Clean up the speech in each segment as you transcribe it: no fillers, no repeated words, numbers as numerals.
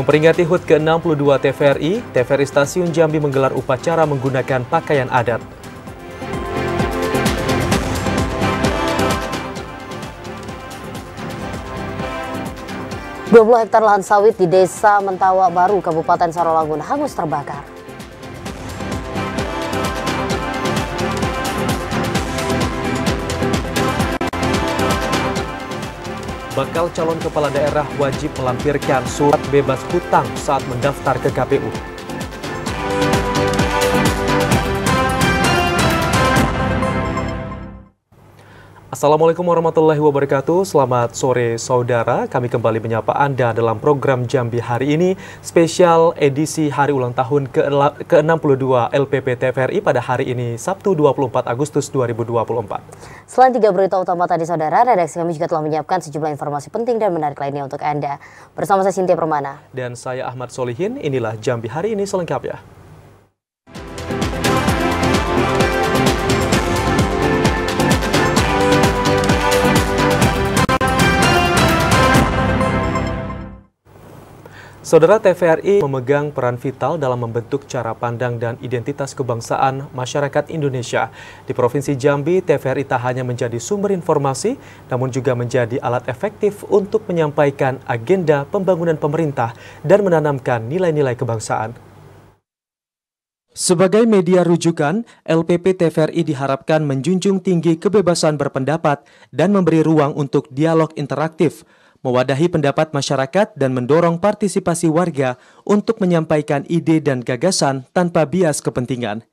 Memperingati HUT ke-62 TVRI Stasiun Jambi menggelar upacara menggunakan pakaian adat. Dua hektar lahan sawit di Desa Mentawa Baru, Kabupaten Sarawangun hangus terbakar. Bakal calon kepala daerah wajib melampirkan surat bebas hutang saat mendaftar ke KPU. Assalamualaikum warahmatullahi wabarakatuh. Selamat sore saudara. Kami kembali menyapa Anda dalam program Jambi hari ini, spesial edisi hari ulang tahun ke-62 LPP TVRI pada hari ini, Sabtu 24 Agustus 2024. Selain 3 berita utama tadi saudara, redaksi kami juga telah menyiapkan sejumlah informasi penting dan menarik lainnya untuk Anda. Bersama saya Cynthia Permana. Dan saya Ahmad Solihin, inilah Jambi hari ini selengkapnya. Saudara, TVRI memegang peran vital dalam membentuk cara pandang dan identitas kebangsaan masyarakat Indonesia. Di Provinsi Jambi, TVRI tak hanya menjadi sumber informasi, namun juga menjadi alat efektif untuk menyampaikan agenda pembangunan pemerintah dan menanamkan nilai-nilai kebangsaan. Sebagai media rujukan, LPP TVRI diharapkan menjunjung tinggi kebebasan berpendapat dan memberi ruang untuk dialog interaktif, mewadahi pendapat masyarakat dan mendorong partisipasi warga untuk menyampaikan ide dan gagasan tanpa bias kepentingan.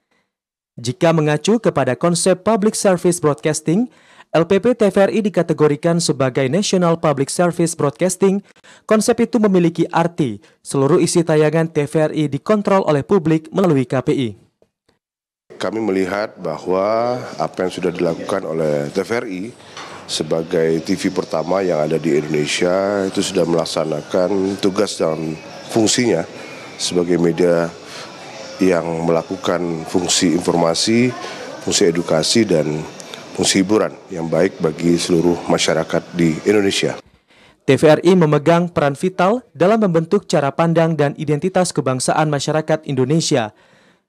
Jika mengacu kepada konsep Public Service Broadcasting, LPP TVRI dikategorikan sebagai National Public Service Broadcasting. Konsep itu memiliki arti seluruh isi tayangan TVRI dikontrol oleh publik melalui KPI. Kami melihat bahwa apa yang sudah dilakukan oleh TVRI sebagai TV pertama yang ada di Indonesia itu sudah melaksanakan tugas dan fungsinya sebagai media yang melakukan fungsi informasi, fungsi edukasi, dan fungsi hiburan yang baik bagi seluruh masyarakat di Indonesia. TVRI memegang peran vital dalam membentuk cara pandang dan identitas kebangsaan masyarakat Indonesia.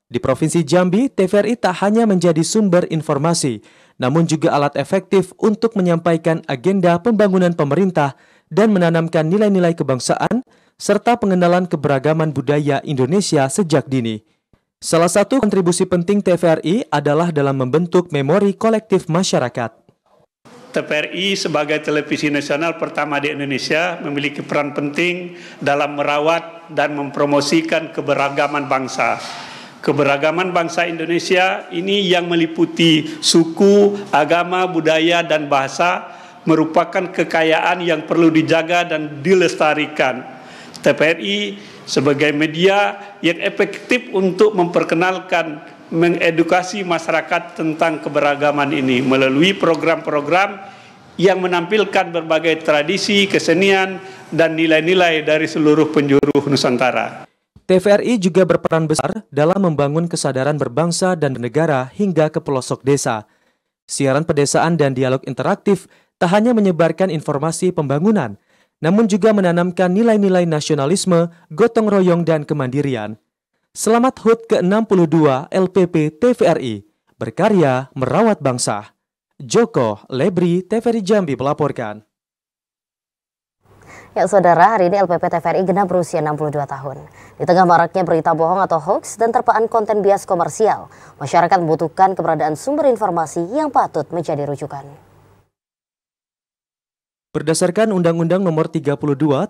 Di Provinsi Jambi, TVRI tak hanya menjadi sumber informasi, namun juga alat efektif untuk menyampaikan agenda pembangunan pemerintah dan menanamkan nilai-nilai kebangsaan serta pengenalan keberagaman budaya Indonesia sejak dini. Salah satu kontribusi penting TVRI adalah dalam membentuk memori kolektif masyarakat. TVRI sebagai televisi nasional pertama di Indonesia memiliki peran penting dalam merawat dan mempromosikan keberagaman bangsa. Keberagaman bangsa Indonesia ini yang meliputi suku, agama, budaya, dan bahasa merupakan kekayaan yang perlu dijaga dan dilestarikan. TVRI sebagai media yang efektif untuk memperkenalkan, mengedukasi masyarakat tentang keberagaman ini melalui program-program yang menampilkan berbagai tradisi, kesenian, dan nilai-nilai dari seluruh penjuru Nusantara. TVRI juga berperan besar dalam membangun kesadaran berbangsa dan bernegara hingga ke pelosok desa. Siaran pedesaan dan dialog interaktif tak hanya menyebarkan informasi pembangunan, namun juga menanamkan nilai-nilai nasionalisme, gotong royong, dan kemandirian. Selamat HUT ke-62 LPP TVRI, berkarya merawat bangsa. Joko Lebri, TVRI Jambi melaporkan. Ya saudara, hari ini LPP TVRI genap berusia 62 tahun. Di tengah maraknya berita bohong atau hoax dan terpaan konten bias komersial, masyarakat membutuhkan keberadaan sumber informasi yang patut menjadi rujukan. Berdasarkan Undang-Undang Nomor 32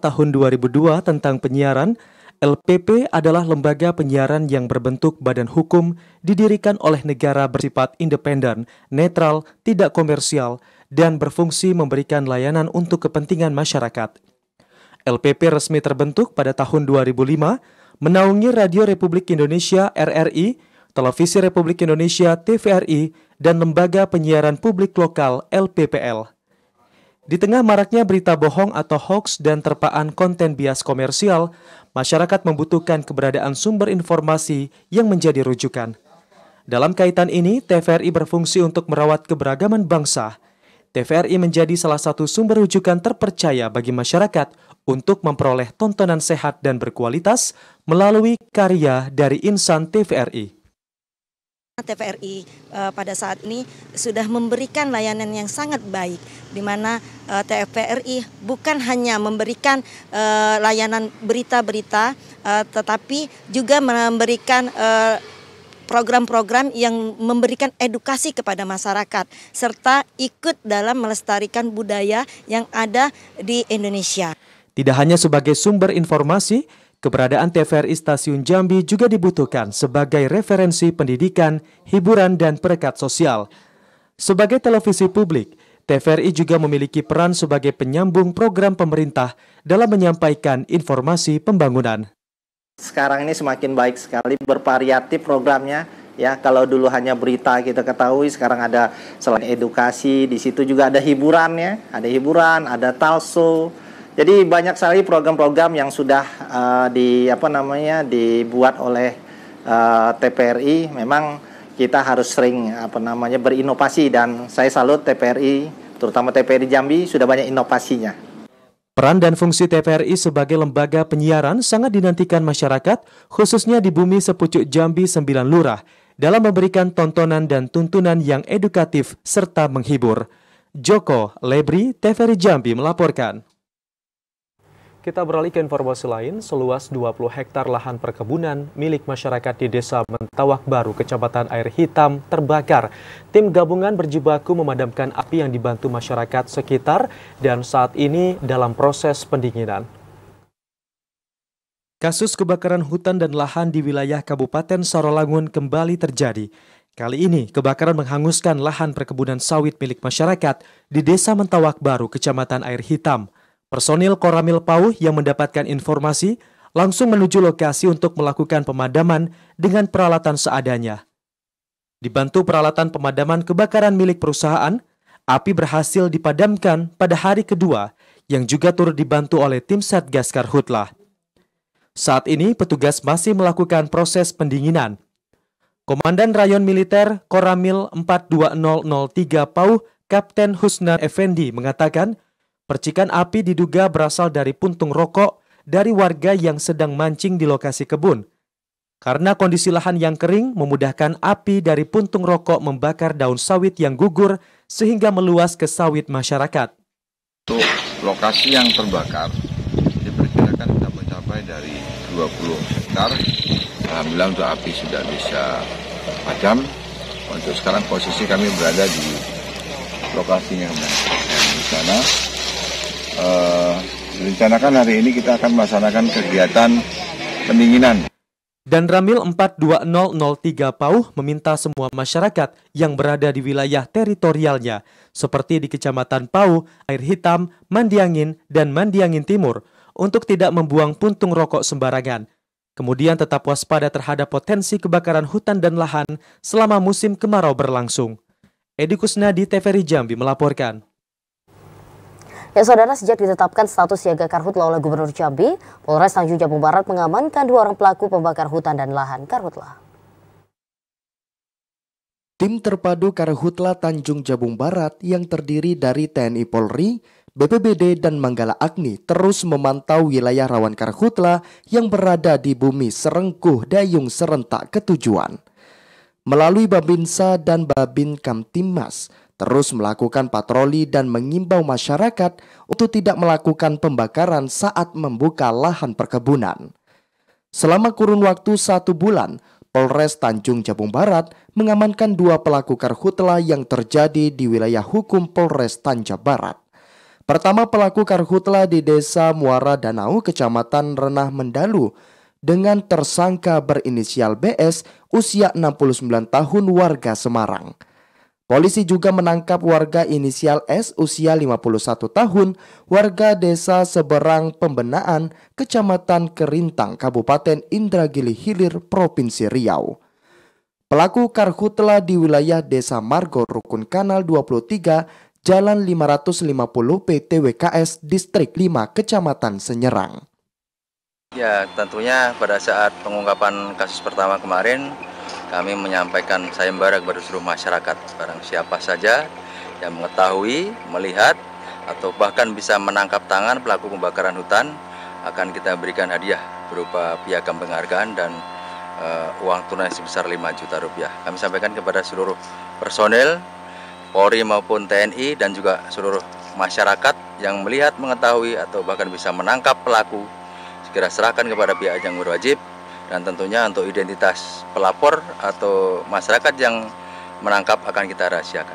Tahun 2002 tentang penyiaran, LPP adalah lembaga penyiaran yang berbentuk badan hukum, didirikan oleh negara bersifat independen, netral, tidak komersial, dan berfungsi memberikan layanan untuk kepentingan masyarakat. LPP resmi terbentuk pada tahun 2005, menaungi Radio Republik Indonesia RRI, Televisi Republik Indonesia TVRI, dan Lembaga Penyiaran Publik Lokal LPPL. Di tengah maraknya berita bohong atau hoax dan terpaan konten bias komersial, masyarakat membutuhkan keberadaan sumber informasi yang menjadi rujukan. Dalam kaitan ini, TVRI berfungsi untuk merawat keberagaman bangsa. TVRI menjadi salah satu sumber rujukan terpercaya bagi masyarakat untuk memperoleh tontonan sehat dan berkualitas melalui karya dari insan TVRI. TVRI pada saat ini sudah memberikan layanan yang sangat baik, di mana TVRI bukan hanya memberikan layanan berita-berita, tetapi juga memberikan program-program yang memberikan edukasi kepada masyarakat, serta ikut dalam melestarikan budaya yang ada di Indonesia. Tidak hanya sebagai sumber informasi, keberadaan TVRI Stasiun Jambi juga dibutuhkan sebagai referensi pendidikan, hiburan, dan perekat sosial. Sebagai televisi publik, TVRI juga memiliki peran sebagai penyambung program pemerintah dalam menyampaikan informasi pembangunan. Sekarang ini semakin baik sekali, bervariatif programnya. Ya, kalau dulu hanya berita kita ketahui, sekarang ada selain edukasi, di situ juga ada hiburannya, ada talk show. Jadi banyak sekali program-program yang sudah dibuat oleh TVRI. Memang kita harus sering berinovasi, dan saya salut TVRI, terutama TVRI Jambi sudah banyak inovasinya. Peran dan fungsi TVRI sebagai lembaga penyiaran sangat dinantikan masyarakat, khususnya di bumi sepucuk Jambi 9 Lurah, dalam memberikan tontonan dan tuntunan yang edukatif serta menghibur. Joko Lebri, TVRI Jambi melaporkan. Kita beralih ke informasi lain, seluas 20 hektar lahan perkebunan milik masyarakat di Desa Mentawak Baru, Kecamatan Air Hitam, terbakar. Tim gabungan berjibaku memadamkan api yang dibantu masyarakat sekitar dan saat ini dalam proses pendinginan. Kasus kebakaran hutan dan lahan di wilayah Kabupaten Sarolangun kembali terjadi. Kali ini, kebakaran menghanguskan lahan perkebunan sawit milik masyarakat di Desa Mentawak Baru, Kecamatan Air Hitam. Personil Koramil Pauh yang mendapatkan informasi langsung menuju lokasi untuk melakukan pemadaman dengan peralatan seadanya. Dibantu peralatan pemadaman kebakaran milik perusahaan, api berhasil dipadamkan pada hari kedua yang juga turut dibantu oleh tim Satgas Karhutla. Saat ini petugas masih melakukan proses pendinginan. Komandan Rayon Militer Koramil 42003 Pauh, Kapten Husna Effendi mengatakan, percikan api diduga berasal dari puntung rokok dari warga yang sedang mancing di lokasi kebun. Karena kondisi lahan yang kering memudahkan api dari puntung rokok membakar daun sawit yang gugur sehingga meluas ke sawit masyarakat. Untuk lokasi yang terbakar diperkirakan sudah mencapai dari 20 hektar. Alhamdulillah untuk api sudah bisa padam. Untuk sekarang posisi kami berada di lokasinya di sana. Direncanakan hari ini kita akan melaksanakan kegiatan pendinginan. Dan Ramil 42003 Pauh meminta semua masyarakat yang berada di wilayah teritorialnya, seperti di Kecamatan Pauh, Air Hitam, Mandiangin, dan Mandiangin Timur, untuk tidak membuang puntung rokok sembarangan. Kemudian tetap waspada terhadap potensi kebakaran hutan dan lahan selama musim kemarau berlangsung. Edi Kusnadi, TVRI Jambi melaporkan. Ya saudara, sejak ditetapkan status siaga Karhutla oleh Gubernur Jambi, Polres Tanjung Jabung Barat mengamankan 2 orang pelaku pembakar hutan dan lahan Karhutla. Tim terpadu Karhutla Tanjung Jabung Barat yang terdiri dari TNI Polri, BPBD, dan Manggala Agni terus memantau wilayah rawan Karhutla yang berada di bumi Serengkuh Dayung serentak ketujuan. Melalui Babinsa dan Babin Kamtimas, terus melakukan patroli dan mengimbau masyarakat untuk tidak melakukan pembakaran saat membuka lahan perkebunan. Selama kurun waktu 1 bulan, Polres Tanjung Jabung Barat mengamankan 2 pelaku Karhutla yang terjadi di wilayah hukum Polres Tanjung Barat. Pertama, pelaku Karhutla di Desa Muara Danau, Kecamatan Renah Mendalu, dengan tersangka berinisial BS, usia 69 tahun, warga Semarang. Polisi juga menangkap warga inisial S usia 51 tahun, warga Desa Seberang Pembenaan, Kecamatan Kerintang, Kabupaten Indragiri Hilir, Provinsi Riau. Pelaku Karhutla di wilayah Desa Margo, Rukun Kanal 23, Jalan 550 PTWKS, Distrik 5, Kecamatan Senyerang. Ya, tentunya pada saat pengungkapan kasus pertama kemarin, kami menyampaikan sayembara kepada seluruh masyarakat. Barang siapa saja yang mengetahui, melihat atau bahkan bisa menangkap tangan pelaku pembakaran hutan, akan kita berikan hadiah berupa piagam penghargaan dan uang tunai sebesar 5 juta rupiah. Kami sampaikan kepada seluruh personel Polri maupun TNI dan juga seluruh masyarakat yang melihat, mengetahui atau bahkan bisa menangkap pelaku, segera serahkan kepada pihak yang berwajib. Dan tentunya untuk identitas pelapor atau masyarakat yang menangkap akan kita rahasiakan.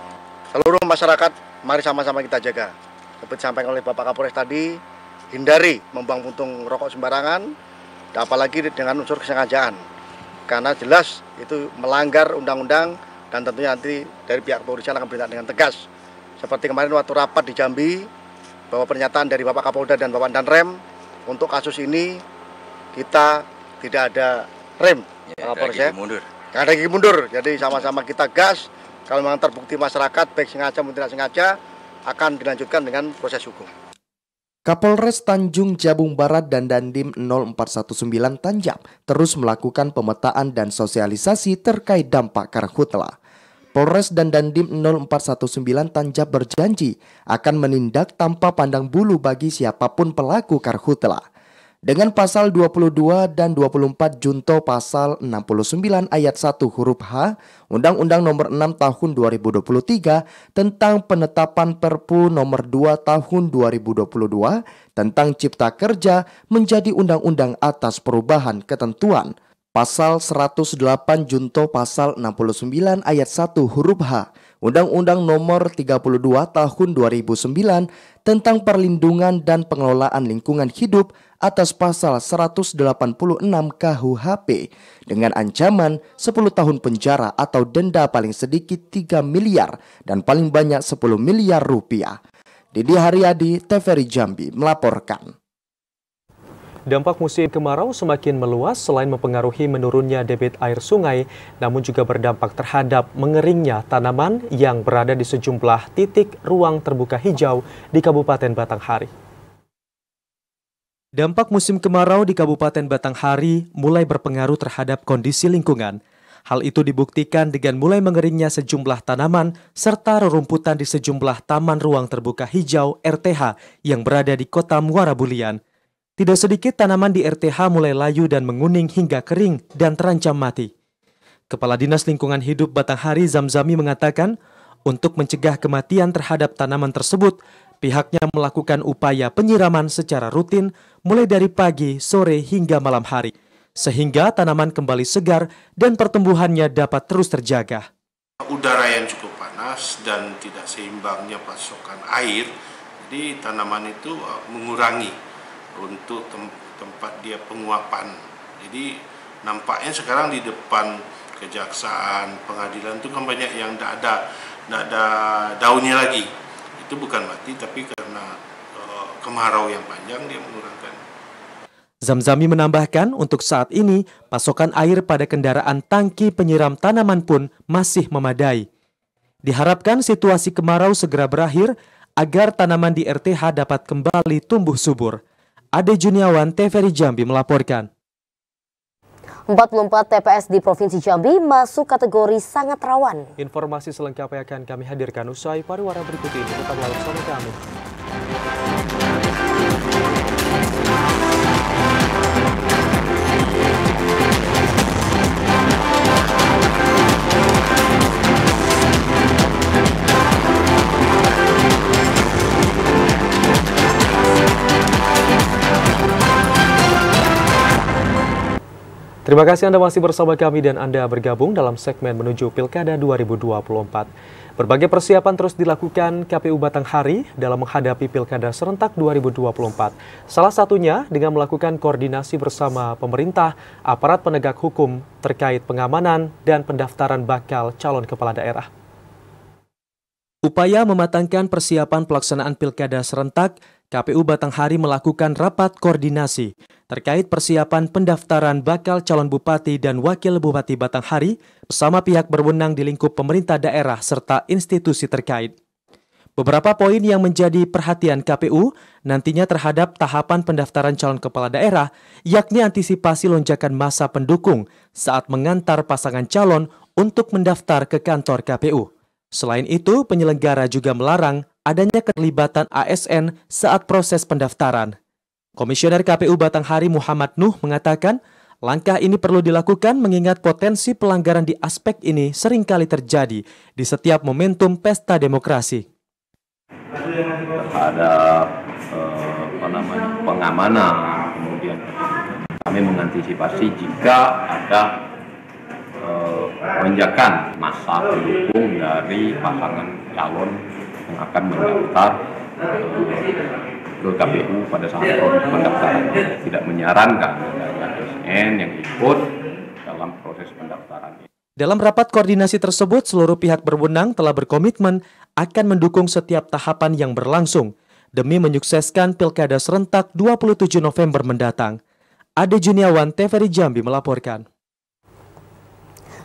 Seluruh masyarakat, mari sama-sama kita jaga. Seperti disampaikan oleh Bapak Kapolres tadi, hindari membuang puntung rokok sembarangan, apalagi dengan unsur kesengajaan. Karena jelas itu melanggar undang-undang dan tentunya nanti dari pihak kepolisian akan bertindak dengan tegas. Seperti kemarin waktu rapat di Jambi, bahwa pernyataan dari Bapak Kapolda dan Bapak Danrem, untuk kasus ini kita tidak ada rem, nggak ada gigi mundur. Jadi sama-sama kita gas. Kalau memang terbukti masyarakat baik sengaja maupun tidak sengaja akan dilanjutkan dengan proses hukum. Kapolres Tanjung Jabung Barat dan Dandim 0419 Tanjab terus melakukan pemetaan dan sosialisasi terkait dampak karhutla. Polres dan Dandim 0419 Tanjab berjanji akan menindak tanpa pandang bulu bagi siapapun pelaku karhutla. Dengan pasal 22 dan 24 junto pasal 69 ayat 1 huruf H Undang-Undang Nomor 6 Tahun 2023 tentang penetapan Perpu Nomor 2 Tahun 2022 tentang Cipta Kerja menjadi undang-undang atas perubahan ketentuan. Pasal 108 junto pasal 69 ayat 1 huruf H Undang-Undang Nomor 32 Tahun 2009 tentang perlindungan dan pengelolaan lingkungan hidup atas pasal 186 KUHP dengan ancaman 10 tahun penjara atau denda paling sedikit 3 miliar dan paling banyak 10 miliar rupiah. Didi Haryadi, TVRI Jambi melaporkan. Dampak musim kemarau semakin meluas selain mempengaruhi menurunnya debit air sungai, namun juga berdampak terhadap mengeringnya tanaman yang berada di sejumlah titik ruang terbuka hijau di Kabupaten Batanghari. Dampak musim kemarau di Kabupaten Batanghari mulai berpengaruh terhadap kondisi lingkungan. Hal itu dibuktikan dengan mulai mengeringnya sejumlah tanaman serta rerumputan di sejumlah taman ruang terbuka hijau RTH yang berada di Kota Muara Bulian. Tidak sedikit tanaman di RTH mulai layu dan menguning hingga kering dan terancam mati. Kepala Dinas Lingkungan Hidup Batanghari Zamzami mengatakan, untuk mencegah kematian terhadap tanaman tersebut, pihaknya melakukan upaya penyiraman secara rutin mulai dari pagi, sore hingga malam hari, sehingga tanaman kembali segar dan pertumbuhannya dapat terus terjaga. Udara yang cukup panas dan tidak seimbangnya pasokan air, jadi tanaman itu mengurangi untuk tempat dia penguapan. Jadi nampaknya sekarang di depan kejaksaan, pengadilan itu kan banyak yang tidak ada daunnya lagi. Itu bukan mati, tapi karena kemarau yang panjang dia mengurangkan. Zamzami menambahkan untuk saat ini pasokan air pada kendaraan tangki penyiram tanaman pun masih memadai. Diharapkan situasi kemarau segera berakhir agar tanaman di RTH dapat kembali tumbuh subur. Ade Juniawan, TVRI Jambi melaporkan. 44 TPS di Provinsi Jambi masuk kategori sangat rawan. Informasi selengkapnya akan kami hadirkan usai pariwara berikut ini. Tetaplah bersama kami. Terima kasih Anda masih bersama kami dan Anda bergabung dalam segmen menuju Pilkada 2024. Berbagai persiapan terus dilakukan KPU Batanghari dalam menghadapi Pilkada serentak 2024. Salah satunya dengan melakukan koordinasi bersama pemerintah, aparat penegak hukum terkait pengamanan dan pendaftaran bakal calon kepala daerah. Upaya mematangkan persiapan pelaksanaan Pilkada serentak, KPU Batanghari melakukan rapat koordinasi terkait persiapan pendaftaran bakal calon bupati dan wakil bupati Batanghari bersama pihak berwenang di lingkup pemerintah daerah serta institusi terkait. Beberapa poin yang menjadi perhatian KPU nantinya terhadap tahapan pendaftaran calon kepala daerah, yakni antisipasi lonjakan massa pendukung saat mengantar pasangan calon untuk mendaftar ke kantor KPU. Selain itu, penyelenggara juga melarang adanya keterlibatan ASN saat proses pendaftaran. Komisioner KPU Batanghari Muhammad Nuh mengatakan, langkah ini perlu dilakukan mengingat potensi pelanggaran di aspek ini seringkali terjadi di setiap momentum pesta demokrasi. Terhadap pengamanan, kemudian kami mengantisipasi jika ada lonjakan massa pendukung dari pasangan calon yang akan mendaftar ke KPU pada saat proses pendaftaran. Tidak menyarankan adanya ASN yang ikut dalam proses pendaftaran. Dalam rapat koordinasi tersebut, seluruh pihak berwenang telah berkomitmen akan mendukung setiap tahapan yang berlangsung demi menyukseskan Pilkada serentak 27 November mendatang. Ade Juniawan, TVRI Jambi melaporkan.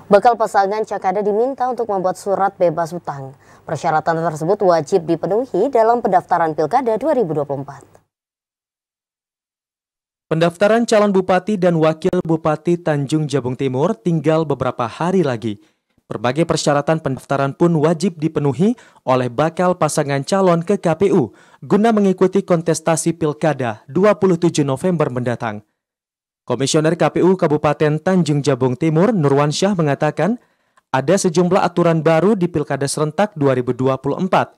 Bakal pasangan Cakada diminta untuk membuat surat bebas hutang. Persyaratan tersebut wajib dipenuhi dalam pendaftaran Pilkada 2024. Pendaftaran calon bupati dan wakil bupati Tanjung Jabung Timur tinggal beberapa hari lagi. Berbagai persyaratan pendaftaran pun wajib dipenuhi oleh bakal pasangan calon ke KPU guna mengikuti kontestasi Pilkada 27 November mendatang. Komisioner KPU Kabupaten Tanjung Jabung Timur Nurwansyah mengatakan ada sejumlah aturan baru di Pilkada serentak 2024.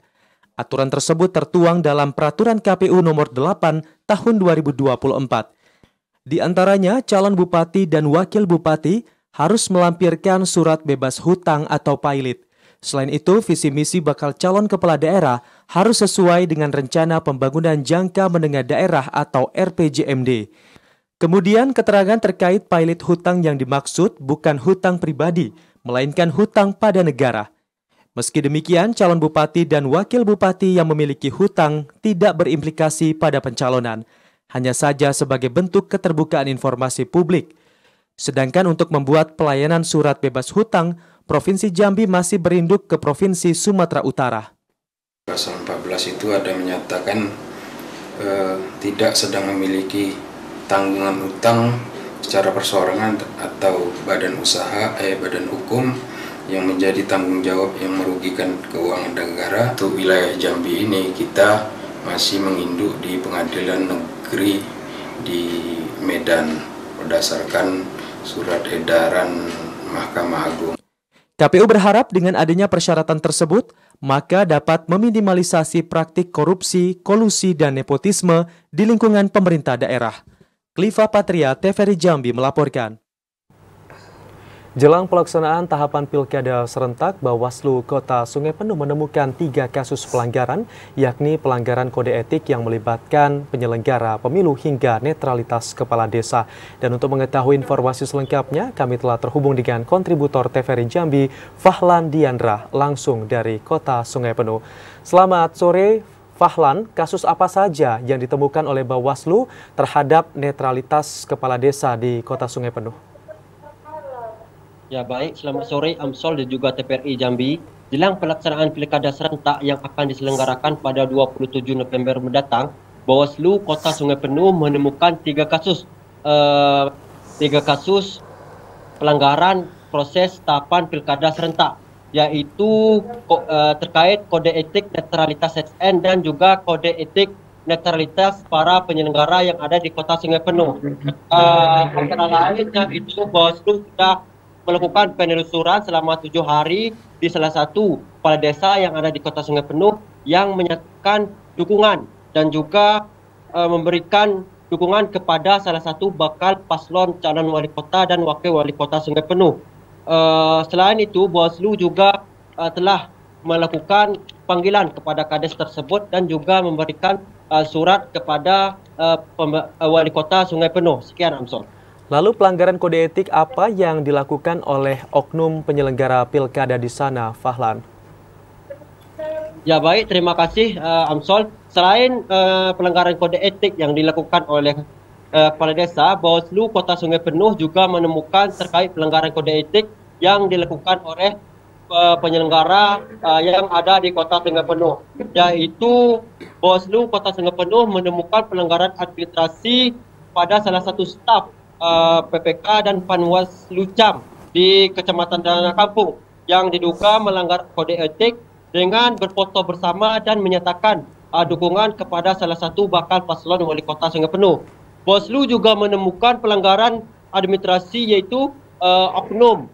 Aturan tersebut tertuang dalam Peraturan KPU Nomor 8 Tahun 2024. Di antaranya, calon bupati dan wakil bupati harus melampirkan surat bebas hutang atau pilot. Selain itu, visi misi bakal calon kepala daerah harus sesuai dengan Rencana Pembangunan Jangka Menengah Daerah atau RPJMD. Kemudian, keterangan terkait pilot hutang yang dimaksud bukan hutang pribadi, melainkan hutang pada negara. Meski demikian, calon bupati dan wakil bupati yang memiliki hutang tidak berimplikasi pada pencalonan, hanya saja sebagai bentuk keterbukaan informasi publik. Sedangkan untuk membuat pelayanan surat bebas hutang, Provinsi Jambi masih berinduk ke Provinsi Sumatera Utara. Pasal 14 itu ada menyatakan tidak sedang memiliki tanggungan hutang secara perseorangan atau badan usaha, badan hukum yang menjadi tanggung jawab yang merugikan keuangan negara. Untuk wilayah Jambi ini kita masih menginduk di Pengadilan Negeri di Medan berdasarkan surat edaran Mahkamah Agung. KPU berharap dengan adanya persyaratan tersebut, maka dapat meminimalisasi praktik korupsi, kolusi, dan nepotisme di lingkungan pemerintah daerah. Kliva Patria, TVRI Jambi melaporkan. Jelang pelaksanaan tahapan Pilkada serentak, Bawaslu Kota Sungai Penuh menemukan 3 kasus pelanggaran, yakni pelanggaran kode etik yang melibatkan penyelenggara pemilu hingga netralitas kepala desa. Dan untuk mengetahui informasi selengkapnya, kami telah terhubung dengan kontributor TVRI Jambi, Fahlan Diandra, langsung dari Kota Sungai Penuh. Selamat sore, Fahlan. Kasus apa saja yang ditemukan oleh Bawaslu terhadap netralitas kepala desa di Kota Sungai Penuh? Ya baik, selamat sore Amsol dan juga TVRI Jambi. Jelang pelaksanaan Pilkada serentak yang akan diselenggarakan pada 27 November mendatang, Bawaslu Kota Sungai Penuh menemukan 3 kasus pelanggaran proses tahapan Pilkada serentak, yaitu terkait kode etik netralitas SN dan juga kode etik netralitas para penyelenggara yang ada di Kota Sungai Penuh. Antara lainnya itu Bawaslu sudah melakukan penelusuran selama 7 hari di salah satu kepala desa yang ada di Kota Sungai Penuh yang menyatakan dukungan dan juga memberikan dukungan kepada salah satu bakal paslon calon wali kota dan wakil wali kota Sungai Penuh. Selain itu, Bawaslu juga telah melakukan panggilan kepada kades tersebut dan juga memberikan surat kepada wali kota Sungai Penuh. Sekian, Amsol. Lalu pelanggaran kode etik apa yang dilakukan oleh oknum penyelenggara pilkada di sana, Fahlan? Ya baik, terima kasih Amsol. Selain pelanggaran kode etik yang dilakukan oleh kepala desa, Bawaslu Kota Sungai Penuh juga menemukan terkait pelanggaran kode etik yang dilakukan oleh penyelenggara yang ada di Kota Sungai Penuh, yaitu Bawaslu Kota Sungai Penuh menemukan pelanggaran administrasi pada salah satu staf PPK dan Panwaslu Cam di Kecamatan Dana Kampung yang diduga melanggar kode etik dengan berfoto bersama dan menyatakan dukungan kepada salah satu bakal paslon wali kota Sungai Penuh. Bawaslu juga menemukan pelanggaran administrasi yaitu oknum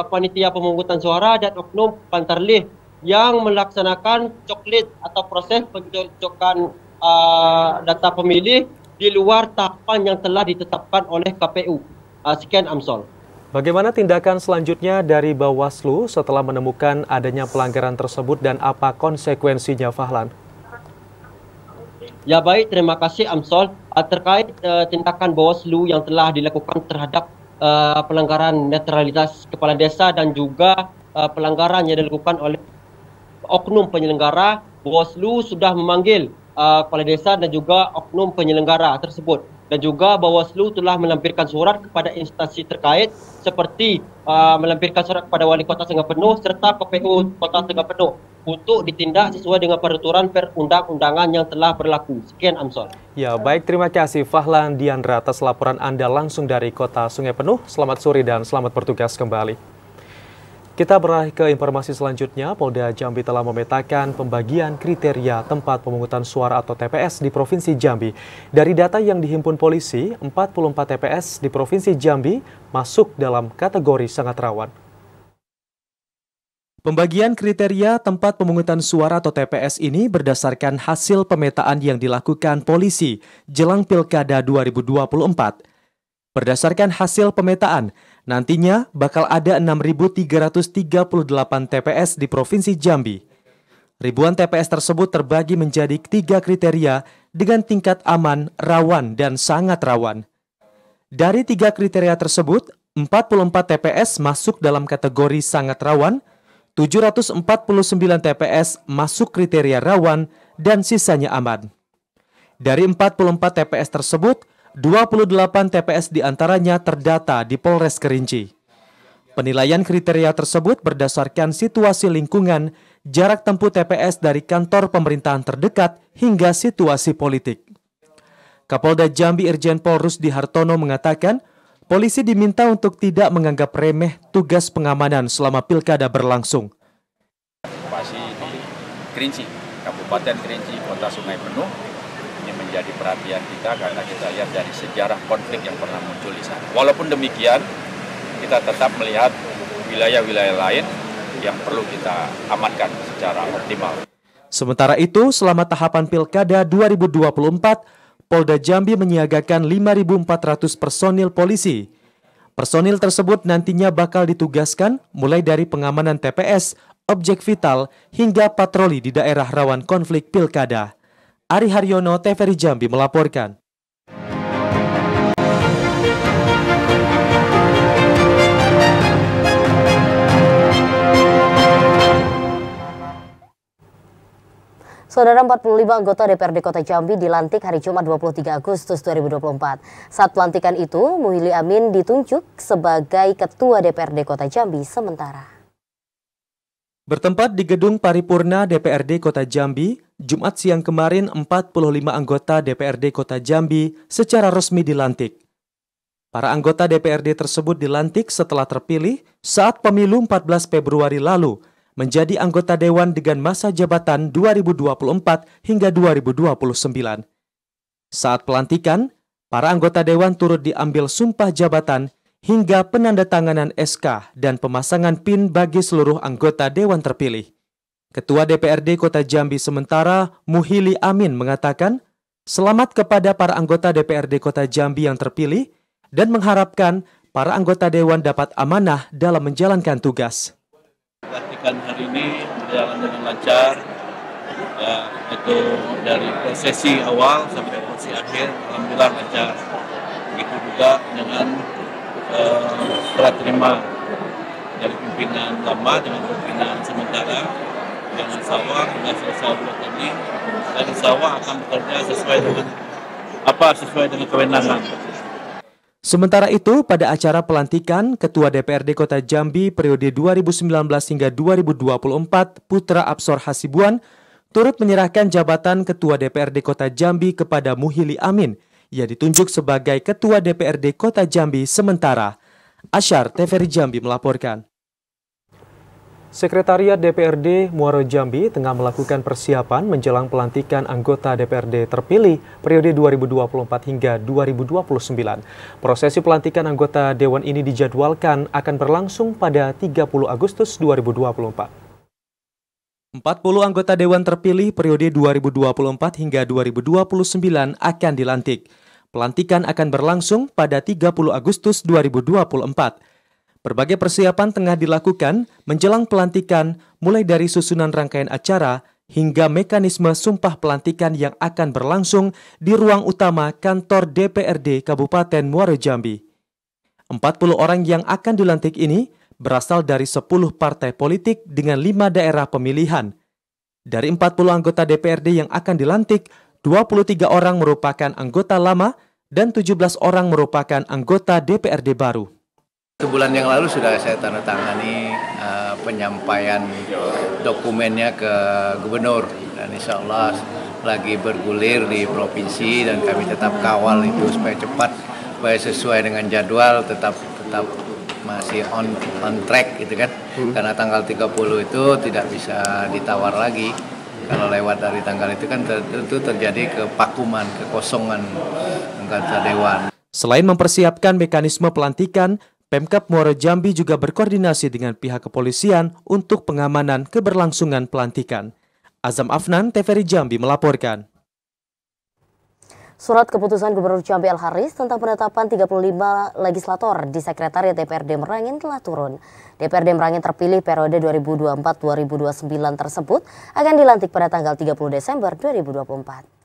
panitia pemungutan suara dan oknum pantarlih yang melaksanakan coklit atau proses pencocokan data pemilih di luar tahapan yang telah ditetapkan oleh KPU. Sekian Amsol. Bagaimana tindakan selanjutnya dari Bawaslu setelah menemukan adanya pelanggaran tersebut dan apa konsekuensinya, Fahlan? Ya baik, terima kasih Amsol. Terkait tindakan Bawaslu yang telah dilakukan terhadap pelanggaran netralitas kepala desa dan juga pelanggaran yang dilakukan oleh oknum penyelenggara, Bawaslu sudah memanggil kepala desa dan juga oknum penyelenggara tersebut. Dan juga Bawaslu telah melampirkan surat kepada instansi terkait seperti melampirkan surat kepada Wali Kota Sungai Penuh serta KPU Kota Sungai Penuh untuk ditindak sesuai dengan peraturan perundang-undangan yang telah berlaku. Sekian Amsol. Ya, baik, terima kasih Fahlan Diandra atas laporan Anda langsung dari Kota Sungai Penuh. Selamat sore dan selamat bertugas kembali. Kita beralih ke informasi selanjutnya. Polda Jambi telah memetakan pembagian kriteria tempat pemungutan suara atau TPS di Provinsi Jambi. Dari data yang dihimpun polisi, 44 TPS di Provinsi Jambi masuk dalam kategori sangat rawan. Pembagian kriteria tempat pemungutan suara atau TPS ini berdasarkan hasil pemetaan yang dilakukan polisi jelang Pilkada 2024. Berdasarkan hasil pemetaan, nantinya bakal ada 6.338 TPS di Provinsi Jambi. Ribuan TPS tersebut terbagi menjadi 3 kriteria dengan tingkat aman, rawan, dan sangat rawan. Dari 3 kriteria tersebut, 44 TPS masuk dalam kategori sangat rawan, 749 TPS masuk kriteria rawan, dan sisanya aman. Dari 44 TPS tersebut, 28 TPS diantaranya terdata di Polres Kerinci. Penilaian kriteria tersebut berdasarkan situasi lingkungan, jarak tempuh TPS dari kantor pemerintahan terdekat hingga situasi politik. Kapolda Jambi Irjen Pol Rusdi Hartono mengatakan, polisi diminta untuk tidak menganggap remeh tugas pengamanan selama pilkada berlangsung. Operasi di Kerinci, Kabupaten Kerinci, Kota Sungai Penuh, ini menjadi perhatian kita karena kita lihat dari sejarah konflik yang pernah muncul di sana. Walaupun demikian, kita tetap melihat wilayah-wilayah lain yang perlu kita amankan secara optimal. Sementara itu, selama tahapan Pilkada 2024, Polda Jambi menyiagakan 5.400 personil polisi. Personil tersebut nantinya bakal ditugaskan mulai dari pengamanan TPS, objek vital, hingga patroli di daerah rawan konflik Pilkada. Ari Haryono, TVRI Jambi melaporkan. Saudara, 45 anggota DPRD Kota Jambi dilantik hari Jumat 23 Agustus 2024. Saat pelantikan itu, Muhili Amin ditunjuk sebagai Ketua DPRD Kota Jambi sementara. Bertempat di Gedung Paripurna DPRD Kota Jambi, Jumat siang kemarin 45 anggota DPRD Kota Jambi secara resmi dilantik. Para anggota DPRD tersebut dilantik setelah terpilih saat pemilu 14 Februari lalu menjadi anggota Dewan dengan masa jabatan 2024 hingga 2029. Saat pelantikan, para anggota Dewan turut diambil sumpah jabatan hingga penandatanganan SK dan pemasangan PIN bagi seluruh anggota Dewan terpilih. Ketua DPRD Kota Jambi sementara Muhili Amin mengatakan, selamat kepada para anggota DPRD Kota Jambi yang terpilih dan mengharapkan para anggota Dewan dapat amanah dalam menjalankan tugas. Pelantikan hari ini berjalan dengan lancar, ya, itu dari prosesi awal sampai prosesi akhir, alhamdulillah lancar. Begitu juga dengan setelah terima dari pimpinan lama dengan pimpinan sementara, dengan sawah sudah selesai bulan tadi, dan sawah akan bekerja sesuai dengan kewenangan. Sementara itu, pada acara pelantikan Ketua DPRD Kota Jambi periode 2019 hingga 2024, Putra Absor Hasibuan turut menyerahkan jabatan Ketua DPRD Kota Jambi kepada Muhili Amin. Ia ditunjuk sebagai Ketua DPRD Kota Jambi sementara. Asyar, TVRI Jambi melaporkan. Sekretariat DPRD Muaro Jambi tengah melakukan persiapan menjelang pelantikan anggota DPRD terpilih periode 2024 hingga 2029. Prosesi pelantikan anggota Dewan ini dijadwalkan akan berlangsung pada 30 Agustus 2024. 40 anggota Dewan terpilih periode 2024 hingga 2029 akan dilantik. Pelantikan akan berlangsung pada 30 Agustus 2024. Berbagai persiapan tengah dilakukan menjelang pelantikan, mulai dari susunan rangkaian acara hingga mekanisme sumpah pelantikan yang akan berlangsung di ruang utama kantor DPRD Kabupaten Muaro Jambi. 40 orang yang akan dilantik ini berasal dari 10 partai politik dengan 5 daerah pemilihan. Dari 40 anggota DPRD yang akan dilantik, 23 orang merupakan anggota lama dan 17 orang merupakan anggota DPRD baru. Sebulan yang lalu sudah saya tanda tangani penyampaian dokumennya ke gubernur, dan insya Allah lagi bergulir di provinsi dan kami tetap kawal itu supaya cepat, supaya sesuai dengan jadwal, tetap masih on track gitu kan. Karena tanggal 30 itu tidak bisa ditawar lagi. Kalau lewat dari tanggal itu kan tentu terjadi kevakuman, kekosongan anggota dewan. Selain mempersiapkan mekanisme pelantikan, Pemkab Muaro Jambi juga berkoordinasi dengan pihak kepolisian untuk pengamanan keberlangsungan pelantikan. Azam Afnan, TVRI Jambi melaporkan. Surat keputusan Gubernur Jambi Al-Haris tentang penetapan 35 legislator di Sekretariat DPRD Merangin telah turun. DPRD Merangin terpilih periode 2024-2029 tersebut akan dilantik pada tanggal 30 Desember 2024.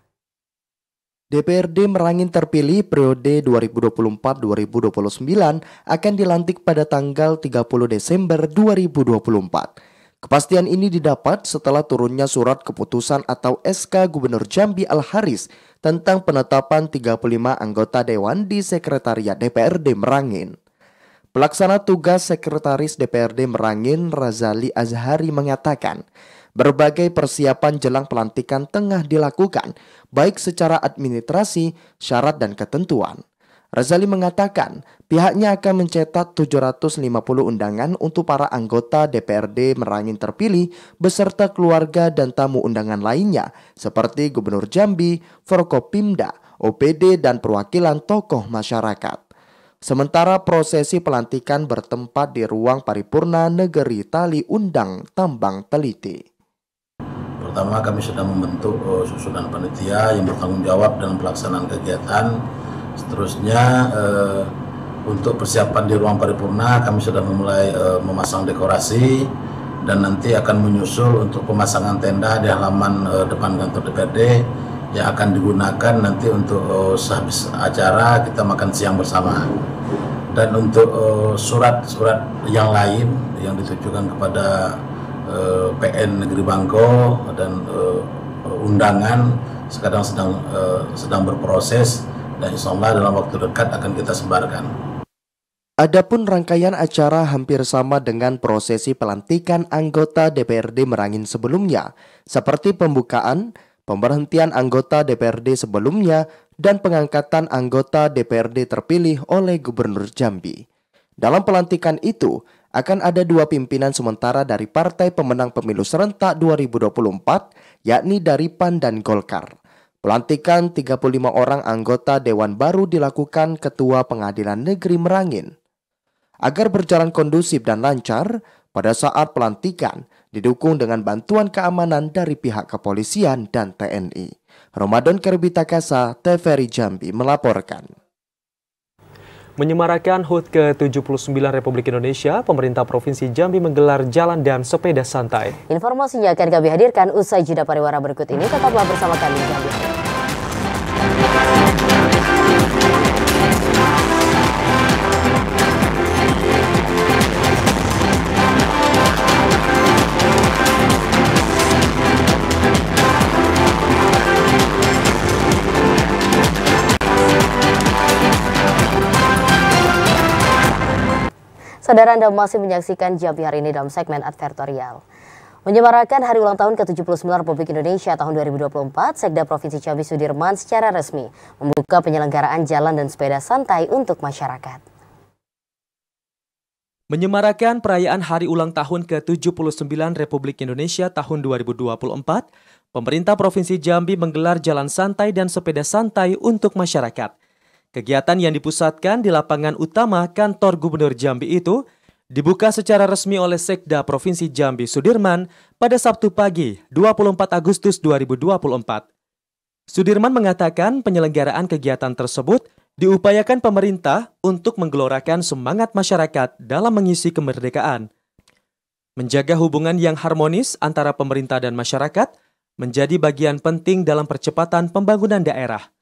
DPRD Merangin terpilih periode 2024-2029 akan dilantik pada tanggal 30 Desember 2024. Kepastian ini didapat setelah turunnya surat keputusan atau SK Gubernur Jambi Al-Haris tentang penetapan 35 anggota Dewan di Sekretariat DPRD Merangin. Pelaksana tugas Sekretaris DPRD Merangin, Razali Azhari, mengatakan berbagai persiapan jelang pelantikan tengah dilakukan, baik secara administrasi, syarat, dan ketentuan. Razali mengatakan pihaknya akan mencetak 750 undangan untuk para anggota DPRD Merangin terpilih beserta keluarga dan tamu undangan lainnya seperti Gubernur Jambi, Forkopimda, OPD, dan perwakilan tokoh masyarakat. Sementara prosesi pelantikan bertempat di ruang paripurna Negeri Tali Undang, Tambang Teliti. Pertama, kami sudah membentuk susunan panitia yang bertanggung jawab dalam pelaksanaan kegiatan. Seterusnya untuk persiapan di ruang paripurna kami sudah memulai memasang dekorasi dan nanti akan menyusul untuk pemasangan tenda di halaman depan kantor DPRD yang akan digunakan nanti untuk sehabis acara kita makan siang bersama. Dan untuk surat-surat yang lain yang ditujukan kepada PN Negeri Bangko dan undangan sekarang sedang berproses dan insya Allah dalam waktu dekat akan kita sebarkan. Adapun rangkaian acara hampir sama dengan prosesi pelantikan anggota DPRD Merangin sebelumnya, seperti pembukaan, pemberhentian anggota DPRD sebelumnya, dan pengangkatan anggota DPRD terpilih oleh Gubernur Jambi. Dalam pelantikan itu, akan ada 2 pimpinan sementara dari partai pemenang pemilu serentak 2024, yakni dari PAN dan Golkar. Pelantikan 35 orang anggota Dewan baru dilakukan Ketua Pengadilan Negeri Merangin. Agar berjalan kondusif dan lancar, pada saat pelantikan didukung dengan bantuan keamanan dari pihak kepolisian dan TNI. Ramadan Kerbitakasa, TVRI Jambi melaporkan. Menyemarakan HUT ke-79 Republik Indonesia, pemerintah Provinsi Jambi menggelar jalan dan sepeda santai. Informasinya akan kami hadirkan usai jeda pariwara berikut ini. Tetaplah bersama kami di Jambi. Saudara, Anda masih menyaksikan Jambi hari ini dalam segmen advertorial. Menyemarakan hari ulang tahun ke-79 Republik Indonesia tahun 2024, Sekda Provinsi Jambi Sudirman secara resmi membuka penyelenggaraan jalan dan sepeda santai untuk masyarakat. Menyemarakan perayaan hari ulang tahun ke-79 Republik Indonesia tahun 2024, pemerintah Provinsi Jambi menggelar jalan santai dan sepeda santai untuk masyarakat. Kegiatan yang dipusatkan di lapangan utama kantor Gubernur Jambi itu dibuka secara resmi oleh Sekda Provinsi Jambi Sudirman pada Sabtu pagi 24 Agustus 2024. Sudirman mengatakan penyelenggaraan kegiatan tersebut diupayakan pemerintah untuk menggelorakan semangat masyarakat dalam mengisi kemerdekaan. Menjaga hubungan yang harmonis antara pemerintah dan masyarakat menjadi bagian penting dalam percepatan pembangunan daerah.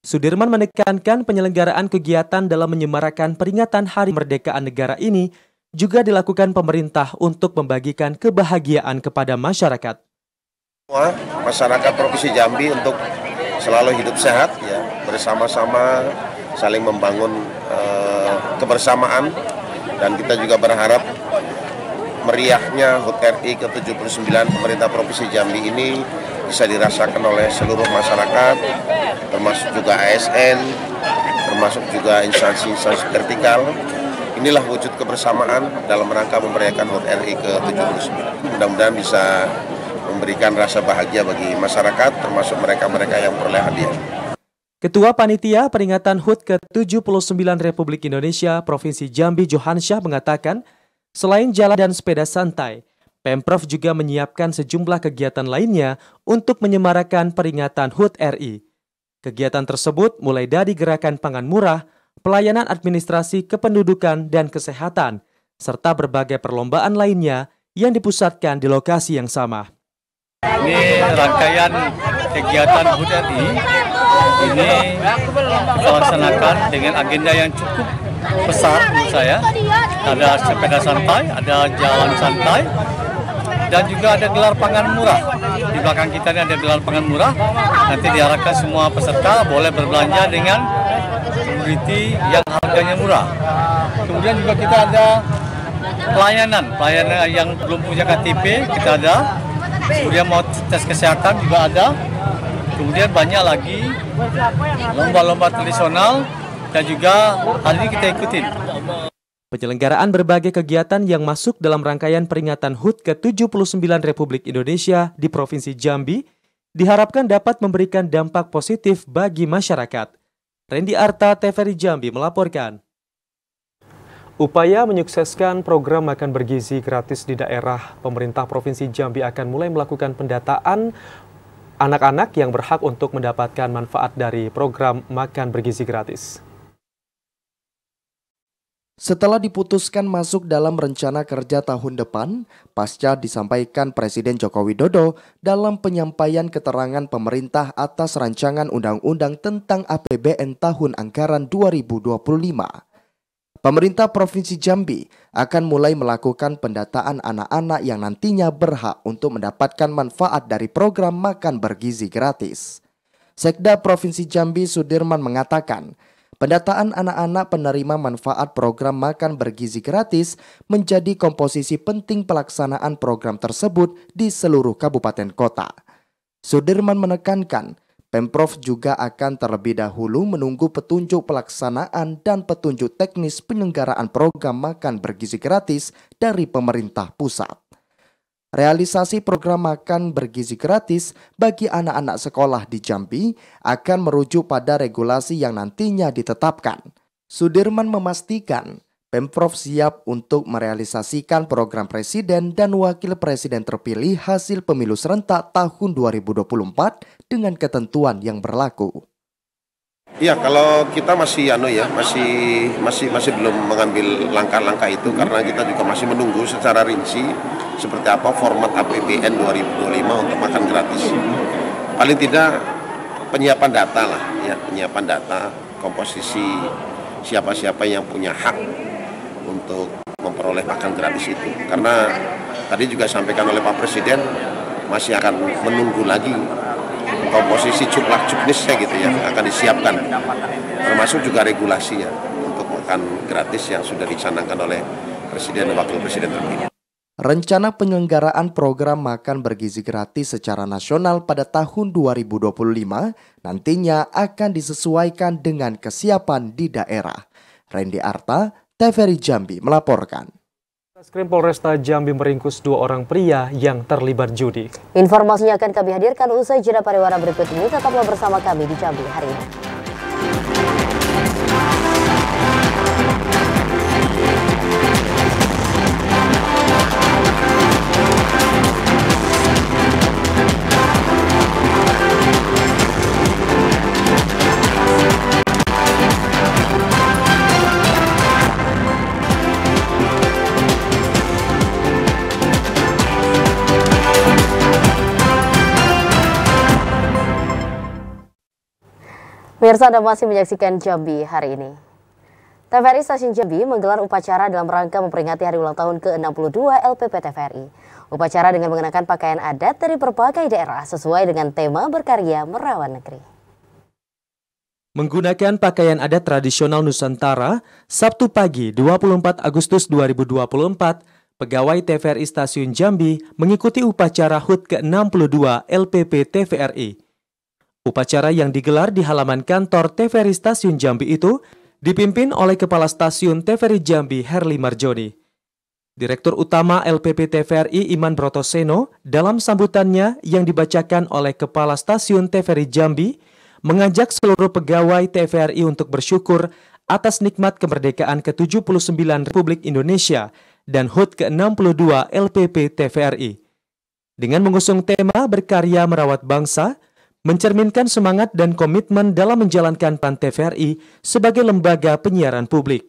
Sudirman menekankan penyelenggaraan kegiatan dalam menyemarakan peringatan Hari Kemerdekaan Negara ini juga dilakukan pemerintah untuk membagikan kebahagiaan kepada masyarakat. Masyarakat Provinsi Jambi untuk selalu hidup sehat, ya, bersama-sama saling membangun kebersamaan, dan kita juga berharap meriahnya HUT RI ke-79 pemerintah Provinsi Jambi ini bisa dirasakan oleh seluruh masyarakat, termasuk juga ASN, termasuk juga instansi-instansi vertikal. Inilah wujud kebersamaan dalam rangka memeriahkan HUT RI ke-79. Mudah-mudahan bisa memberikan rasa bahagia bagi masyarakat, termasuk mereka-mereka yang memperoleh hadiah. Ketua Panitia Peringatan HUT ke-79 Republik Indonesia Provinsi Jambi Johansyah mengatakan, selain jalan dan sepeda santai, Pemprov juga menyiapkan sejumlah kegiatan lainnya untuk menyemarakan peringatan HUT RI. Kegiatan tersebut mulai dari gerakan pangan murah, pelayanan administrasi kependudukan dan kesehatan, serta berbagai perlombaan lainnya yang dipusatkan di lokasi yang sama. Ini rangkaian kegiatan HUT RI ini kita laksanakan dengan agenda yang cukup besar menurut saya. Ada sepeda santai, ada jalan santai, dan juga ada gelar pangan murah. Di belakang kita ini ada gelar pangan murah. Nanti diharapkan semua peserta boleh berbelanja dengan komoditi yang harganya murah. Kemudian juga kita ada pelayanan yang belum punya KTP kita ada. Kemudian mau tes kesehatan juga ada. Kemudian banyak lagi lomba-lomba tradisional dan juga hal ini kita ikutin. Penyelenggaraan berbagai kegiatan yang masuk dalam rangkaian peringatan HUT ke-79 Republik Indonesia di Provinsi Jambi diharapkan dapat memberikan dampak positif bagi masyarakat. Randy Arta, TVRI Jambi melaporkan. Upaya menyukseskan program makan bergizi gratis di daerah, pemerintah Provinsi Jambi akan mulai melakukan pendataan anak-anak yang berhak untuk mendapatkan manfaat dari program makan bergizi gratis. Setelah diputuskan masuk dalam rencana kerja tahun depan, pasca disampaikan Presiden Joko Widodo dalam penyampaian keterangan pemerintah atas rancangan undang-undang tentang APBN tahun anggaran 2025. Pemerintah Provinsi Jambi akan mulai melakukan pendataan anak-anak yang nantinya berhak untuk mendapatkan manfaat dari program makan bergizi gratis. Sekda Provinsi Jambi Sudirman mengatakan, pendataan anak-anak penerima manfaat program makan bergizi gratis menjadi komposisi penting pelaksanaan program tersebut di seluruh kabupaten kota. Sudirman menekankan, Pemprov juga akan terlebih dahulu menunggu petunjuk pelaksanaan dan petunjuk teknis penyelenggaraan program makan bergizi gratis dari pemerintah pusat. Realisasi program makan bergizi gratis bagi anak-anak sekolah di Jambi akan merujuk pada regulasi yang nantinya ditetapkan. Sudirman memastikan Pemprov siap untuk merealisasikan program Presiden dan Wakil Presiden terpilih hasil pemilu serentak tahun 2024 dengan ketentuan yang berlaku. Ya, kalau kita masih belum mengambil langkah-langkah itu karena kita juga masih menunggu secara rinci seperti apa format APBN 2025 untuk makan gratis. Paling tidak penyiapan data lah, ya, penyiapan data, komposisi siapa-siapa yang punya hak untuk memperoleh makan gratis itu. Karena tadi juga sampaikan oleh Pak Presiden masih akan menunggu lagi komposisi jumlah-jumlahnya gitu ya, akan disiapkan. Termasuk juga regulasinya untuk makan gratis yang sudah dicanangkan oleh Presiden dan Wakil Presiden terpilih. Rencana penyelenggaraan program makan bergizi gratis secara nasional pada tahun 2025 nantinya akan disesuaikan dengan kesiapan di daerah. Randy Arta, TVRI Jambi melaporkan. Satreskrim Polresta Jambi meringkus 2 orang pria yang terlibat judi. Informasinya akan kami hadirkan usai jeda pariwara berikut ini. Tetaplah bersama kami di Jambi hari ini. Pemirsa, Anda masih menyaksikan Jambi hari ini. TVRI Stasiun Jambi menggelar upacara dalam rangka memperingati hari ulang tahun ke-62 LPP TVRI. Upacara dengan mengenakan pakaian adat dari berbagai daerah sesuai dengan tema berkarya merawat negeri. Menggunakan pakaian adat tradisional Nusantara, Sabtu pagi 24 Agustus 2024, pegawai TVRI Stasiun Jambi mengikuti upacara HUT ke-62 LPP TVRI. Upacara yang digelar di halaman kantor TVRI Stasiun Jambi itu dipimpin oleh Kepala Stasiun TVRI Jambi Herli Marjoni. Direktur Utama LPP TVRI Iman Brotoseno dalam sambutannya yang dibacakan oleh Kepala Stasiun TVRI Jambi mengajak seluruh pegawai TVRI untuk bersyukur atas nikmat kemerdekaan ke-79 Republik Indonesia dan HUT ke-62 LPP TVRI. Dengan mengusung tema berkarya merawat bangsa, mencerminkan semangat dan komitmen dalam menjalankan peran TVRI sebagai lembaga penyiaran publik.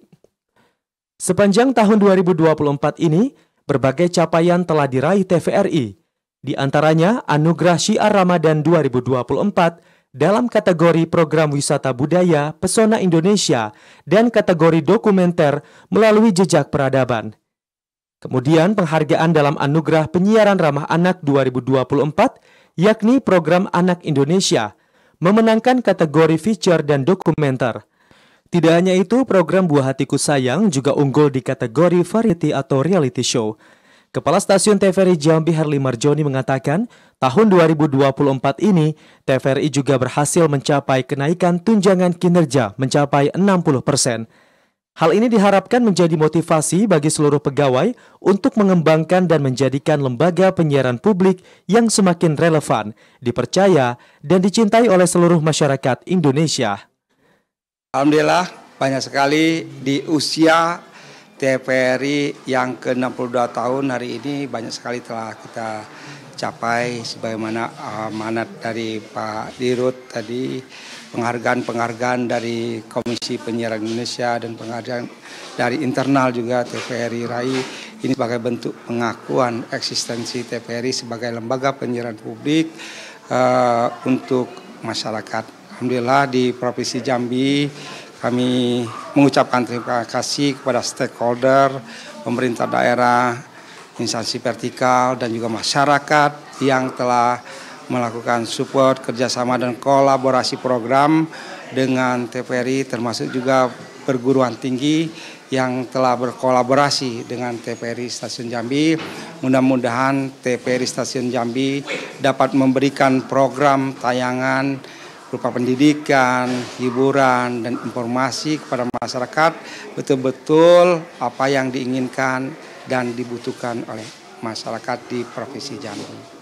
Sepanjang tahun 2024 ini, berbagai capaian telah diraih TVRI, di antaranya Anugerah Syiar Ramadan 2024 dalam kategori Program Wisata Budaya Pesona Indonesia dan kategori Dokumenter melalui Jejak Peradaban. Kemudian penghargaan dalam Anugerah Penyiaran Ramah Anak 2024 yakni Program Anak Indonesia, memenangkan kategori feature dan dokumenter. Tidak hanya itu, program Buah Hatiku Sayang juga unggul di kategori variety atau reality show. Kepala Stasiun TVRI Jambi Herli Marjoni mengatakan, tahun 2024 ini, TVRI juga berhasil mencapai kenaikan tunjangan kinerja mencapai 60%. Hal ini diharapkan menjadi motivasi bagi seluruh pegawai untuk mengembangkan dan menjadikan lembaga penyiaran publik yang semakin relevan, dipercaya, dan dicintai oleh seluruh masyarakat Indonesia. Alhamdulillah, banyak sekali di usia TVRI yang ke-62 tahun hari ini banyak sekali telah kita capai sebagaimana amanat dari Pak Dirut tadi. Penghargaan dari Komisi Penyiaran Indonesia dan penghargaan dari internal juga TVRI RAI ini sebagai bentuk pengakuan eksistensi TVRI sebagai lembaga penyiaran publik untuk masyarakat. Alhamdulillah di Provinsi Jambi kami mengucapkan terima kasih kepada stakeholder, pemerintah daerah, instansi vertikal dan juga masyarakat yang telah melakukan support, kerjasama dan kolaborasi program dengan TVRI termasuk juga perguruan tinggi yang telah berkolaborasi dengan TVRI Stasiun Jambi. Mudah-mudahan TVRI Stasiun Jambi dapat memberikan program tayangan berupa pendidikan, hiburan, dan informasi kepada masyarakat betul-betul apa yang diinginkan dan dibutuhkan oleh masyarakat di Provinsi Jambi.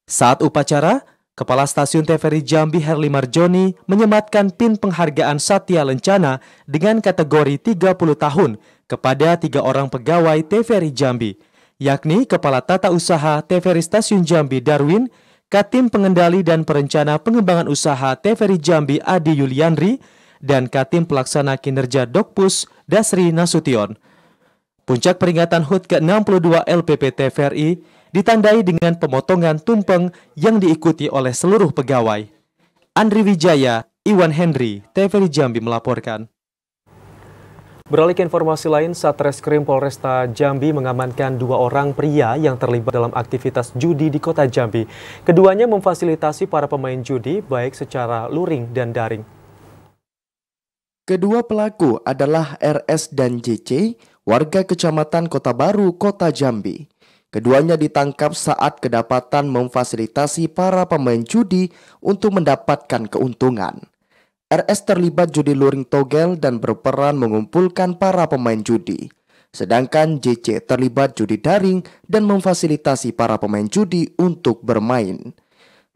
Saat upacara, Kepala Stasiun TVRI Jambi Herli Marjoni menyematkan PIN penghargaan Satya Lencana dengan kategori 30 tahun kepada 3 orang pegawai TVRI Jambi, yakni Kepala Tata Usaha TVRI Stasiun Jambi Darwin, Katim Pengendali dan Perencana Pengembangan Usaha TVRI Jambi Adi Yulianri, dan Katim Pelaksana Kinerja Dokpus Dasri Nasution. Puncak peringatan HUT ke-62 LPP TVRI ditandai dengan pemotongan tumpeng yang diikuti oleh seluruh pegawai. Andri Wijaya, Iwan Henry, TVRI Jambi melaporkan. Beralih ke informasi lain, Satreskrim Polresta Jambi mengamankan 2 orang pria yang terlibat dalam aktivitas judi di kota Jambi. Keduanya memfasilitasi para pemain judi baik secara luring dan daring. Kedua pelaku adalah RS dan JC, warga Kecamatan Kota Baru, Kota Jambi. Keduanya ditangkap saat kedapatan memfasilitasi para pemain judi untuk mendapatkan keuntungan. RS terlibat judi luring togel dan berperan mengumpulkan para pemain judi. Sedangkan JC terlibat judi daring dan memfasilitasi para pemain judi untuk bermain.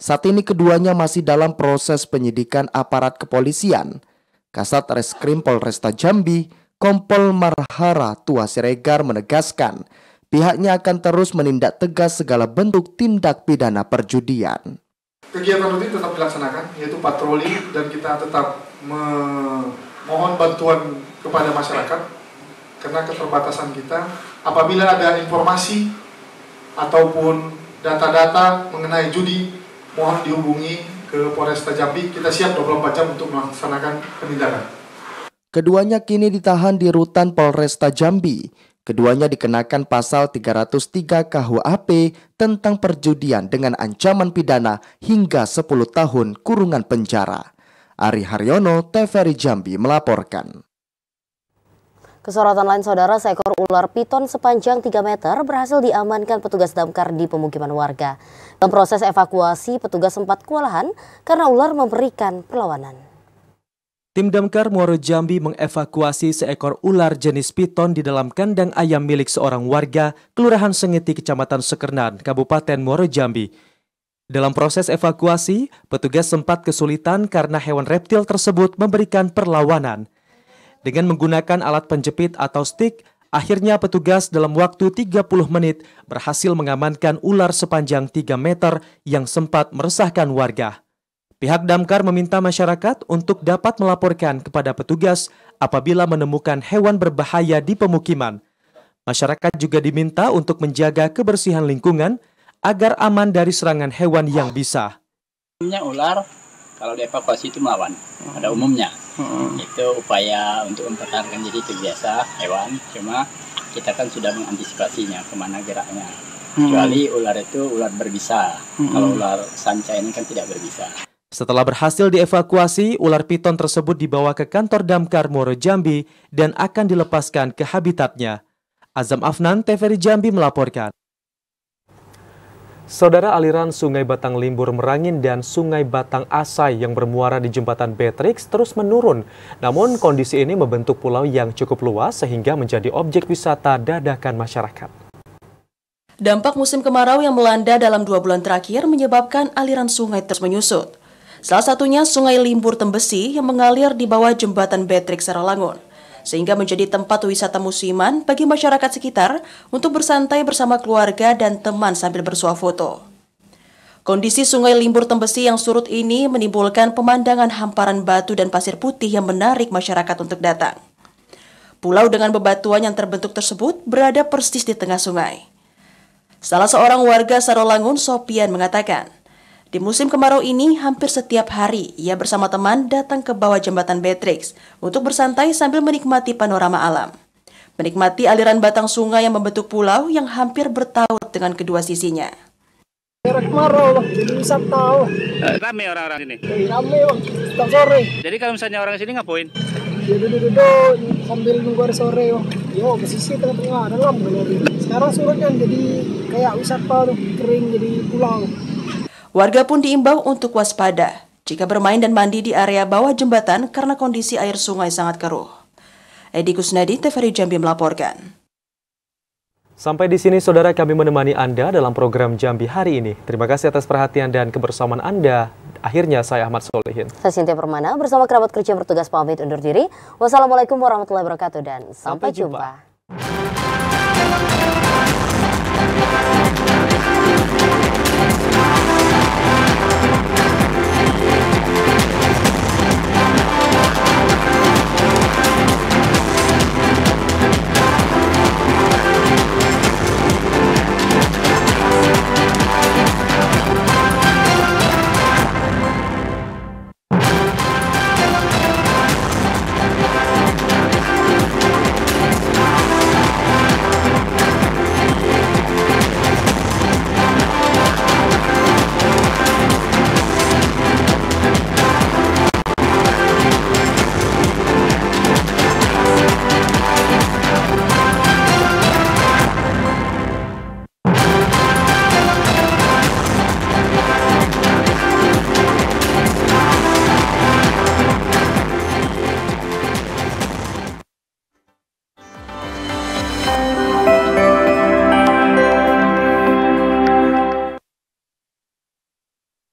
Saat ini keduanya masih dalam proses penyidikan aparat kepolisian. Kasat Reskrim Polresta Jambi, Kompol Marhara Tua Siregar menegaskan, pihaknya akan terus menindak tegas segala bentuk tindak pidana perjudian. Kegiatan rutin tetap dilaksanakan, yaitu patroli, dan kita tetap memohon bantuan kepada masyarakat karena keterbatasan kita. Apabila ada informasi ataupun data-data mengenai judi, mohon dihubungi ke Polresta Jambi. Kita siap 24 jam untuk melaksanakan penindakan. Keduanya kini ditahan di rutan Polresta Jambi. Keduanya dikenakan pasal 303 KUHP tentang perjudian dengan ancaman pidana hingga 10 tahun kurungan penjara. Ari Haryono, TVRI Jambi melaporkan. Kesorotan lain saudara, seekor ular piton sepanjang 3 meter berhasil diamankan petugas damkar di pemukiman warga. Dalam proses evakuasi, petugas sempat kewalahan karena ular memberikan perlawanan. Tim damkar Muaro Jambi mengevakuasi seekor ular jenis piton di dalam kandang ayam milik seorang warga Kelurahan Sengiti, Kecamatan Sekernan, Kabupaten Muaro Jambi. Dalam proses evakuasi, petugas sempat kesulitan karena hewan reptil tersebut memberikan perlawanan. Dengan menggunakan alat penjepit atau stik, akhirnya petugas dalam waktu 30 menit berhasil mengamankan ular sepanjang 3 meter yang sempat meresahkan warga. Pihak damkar meminta masyarakat untuk dapat melaporkan kepada petugas apabila menemukan hewan berbahaya di pemukiman. Masyarakat juga diminta untuk menjaga kebersihan lingkungan agar aman dari serangan hewan yang bisa. Ular kalau dievakuasi itu melawan pada umumnya. Itu upaya untuk mempertahankan diri itu biasa hewan, cuma kita kan sudah mengantisipasinya kemana geraknya. Kecuali ular itu ular berbisa. Kalau ular sanca ini kan tidak berbisa. Setelah berhasil dievakuasi, ular piton tersebut dibawa ke kantor damkar Muaro Jambi dan akan dilepaskan ke habitatnya. Azam Afnan, TVRI Jambi melaporkan. Saudara, aliran Sungai Batang Limbur Merangin dan Sungai Batang Asai yang bermuara di Jembatan Betrix terus menurun. Namun kondisi ini membentuk pulau yang cukup luas sehingga menjadi objek wisata dadakan masyarakat. Dampak musim kemarau yang melanda dalam 2 bulan terakhir menyebabkan aliran sungai terus menyusut. Salah satunya Sungai Limbur Tembesi yang mengalir di bawah Jembatan Betrix Saralangun, sehingga menjadi tempat wisata musiman bagi masyarakat sekitar untuk bersantai bersama keluarga dan teman sambil bersuah foto. Kondisi Sungai Limbur Tembesi yang surut ini menimbulkan pemandangan hamparan batu dan pasir putih yang menarik masyarakat untuk datang. Pulau dengan bebatuan yang terbentuk tersebut berada persis di tengah sungai. Salah seorang warga Saralangun, Sopian, mengatakan, di musim kemarau ini, hampir setiap hari ia bersama teman datang ke bawah Jembatan Betrix untuk bersantai sambil menikmati panorama alam. Menikmati aliran batang sungai yang membentuk pulau yang hampir bertaut dengan kedua sisinya. Era kemarau loh, jadi wisata. Rame orang-orang ini? Rame loh, setiap sore. Jadi kalau misalnya orang sini ngapain? Ya duduk-duduk sambil nunggu hari sore. Yo, pesisir tengah-tengah, dalam. Sekarang surut kan jadi kayak wisata tuh, kering jadi pulau. Warga pun diimbau untuk waspada jika bermain dan mandi di area bawah jembatan karena kondisi air sungai sangat keruh. Edi Kusnadi, TVRI Jambi melaporkan. Sampai di sini saudara, kami menemani Anda dalam program Jambi hari ini. Terima kasih atas perhatian dan kebersamaan Anda. Akhirnya saya Ahmad Solihin. Saya Sintia Permana bersama kerabat kerja bertugas pamit undur diri. Wassalamualaikum warahmatullahi wabarakatuh dan sampai jumpa.